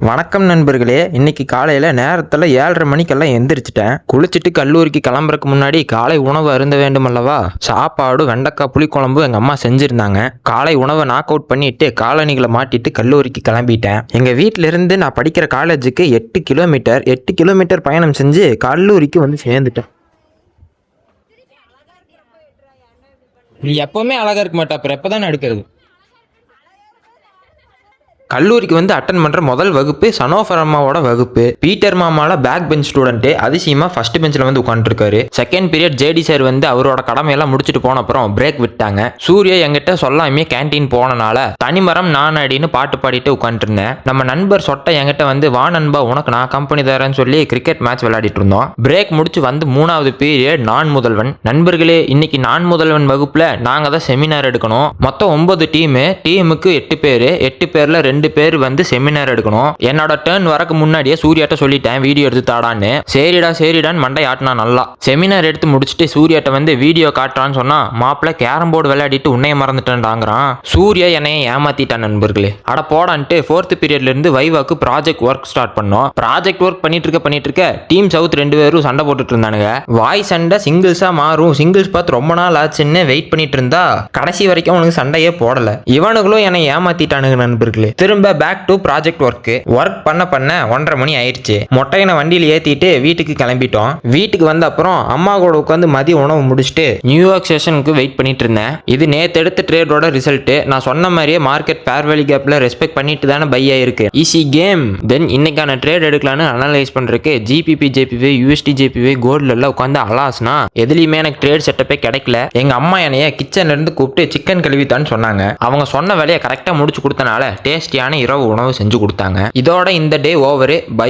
வணக்கம் நண்பர்களே. இன்னைக்கு காலையில் நேரத்தில் 7:30 மணிக்கெல்லாம் எந்திரிச்சிட்டேன். குளிச்சுட்டு கல்லூரிக்கு கிளம்புறதுக்கு முன்னாடி காலை உணவு அருந்த வேண்டும் அல்லவா. சாப்பாடு, வெண்டைக்காய் புளிக்குழம்பு எங்கள் அம்மா செஞ்சுருந்தாங்க. காலை உணவை நாக் அவுட் பண்ணிட்டு காலணிகளை மாட்டிட்டு கல்லூரிக்கு கிளம்பிட்டேன். எங்கள் வீட்டிலிருந்து நான் படிக்கிற காலேஜுக்கு 8 கிலோமீட்டர் பயணம் செஞ்சு கல்லூரிக்கு வந்து சேர்ந்துட்டேன். நீ எப்பவுமே அழகா இருக்க மாட்டா, அப்புறம் எப்பதான் எடுக்கிறது? கல்லூரிக்கு வந்து அட்டன் பண்ணுற முதல் வகுப்பு சனோஃபர் அம்மாவோட வகுப்பு. பீட்டர் மாமால பேக் பெஞ்ச் ஸ்டூடெண்ட்டு அதிசயமா ஃபர்ஸ்ட் பெஞ்சில் வந்து உட்காந்துருக்காரு. செகண்ட் பீரியட் ஜேடி சார் வந்து அவரோட கடமையெல்லாம் முடிச்சுட்டு போன அப்புறம் பிரேக் விட்டாங்க. சூர்யா என்கிட்ட சொல்லாமே கேன்டீன் போனனால தனிமரம் நான் அடின்னு பாட்டு பாடிட்டு உட்காந்துருந்தேன். நம்ம நண்பர் சொட்டை என்கிட்ட வந்து வா நண்பா உனக்கு நான் கம்பெனி தரேன்னு சொல்லி கிரிக்கெட் மேட்ச் விளையாடிட்டு இருந்தோம். பிரேக் முடிச்சு வந்து 3வது பீரியட் நான் முதல்வன். நண்பர்களே, இன்னைக்கு நான் முதல்வன் வகுப்புல நாங்க தான் செமினார் எடுக்கணும். மொத்தம் 9 டீமுக்கு 8 பேர். 8 பேர்ல 2 பேர் வந்து செமினார் எடுக்கணும். என்னோட டர்ன் வரக்கு முன்னாடியே சூர்யாட்ட சொல்லிட்டேன் வீடியோ எடுத்து தாடான்னு. சரிடான்னு மண்டை ஆட்டினா நல்லா. செமினார் எடுத்து முடிச்சுட்டு சூர்யாட்ட வந்து வீடியோ காட்டுறான்னு சொன்னா மாப்பிள்ள கேரம் போர்டு விளையாடிட்டு உன்னைய மறந்துட்டேன்டாங்கிறான். சூர்யா என்னைய ஏமாத்திட்டான் நண்பர்களே. அட போடான்ட்டு 4th பீரியட்ல இருந்து வைவாக்கு ப்ராஜெக்ட் ஒர்க் ஸ்டார்ட் பண்ணோம். ப்ராஜெக்ட் ஒர்க் பண்ணிட்டு இருக்க டீம் சவுத் 2 பேரும் சண்டை போட்டுட்டு இருந்தானுங்க. வாய் சண்டை சிங்கிள்ஸா மாறும். சிங்கிள்ஸ் பார்த்து ரொம்ப நாள் ஆச்சுன்னு வெயிட் பண்ணிட்டு இருந்தா கடைசி வரைக்கும் அவனுக்கு சண்டையே போடல. இவனுங்களும் என்னை ஏமாத்திட்டானுங்க நண்பர்களே. திரும்ப பேக் டு ப்ராஜெக்ட் ஒர்க் பண்ண 1:30 மணி ஆயிடுச்சு. மொட்டையனை வண்டியில் ஏத்திட்டு வீட்டுக்கு கிளம்பிட்டோம். வீட்டுக்கு வந்த அப்புறம் அம்மா கூட உட்காந்து மதிய உணவு முடிச்சுட்டு நியூயார்க் செஷனுக்கு வெயிட் பண்ணிட்டு இருந்தேன். இது நேத்து எடுத்த ட்ரேடோட ரிசல்ட். நான் சொன்ன மாதிரியே மார்க்கெட் ஃபேர் வேல்யூ கேப்ல ரெஸ்பெக்ட் பண்ணிட்டு தானே பை ஆயிருக்கு. Easy game. தென் இன்னைக்கான ட்ரேட் எடுக்கலான்னு அனலைஸ் பண்றதுக்கு ஜிபிபி ஜேபிவி USD JPY கோல்ட்ல எல்லாம் உட்காந்து அலாஸ்னா எதுலையுமே எனக்கு ட்ரேட் செட்டப்பே கிடைக்கல. எங்க அம்மா என்னைய கிச்சன்ல இருந்து கூப்பிட்டு சிக்கன் கழுவித்தான்னு சொன்னாங்க. அவங்க சொன்ன வேலையை கரெக்டா முடிச்சு கொடுத்தனால டேஸ்டியான இரவு உணவு செஞ்சு கொடுத்தாங்க. இதோட இந்த டே ஓவரு. பை.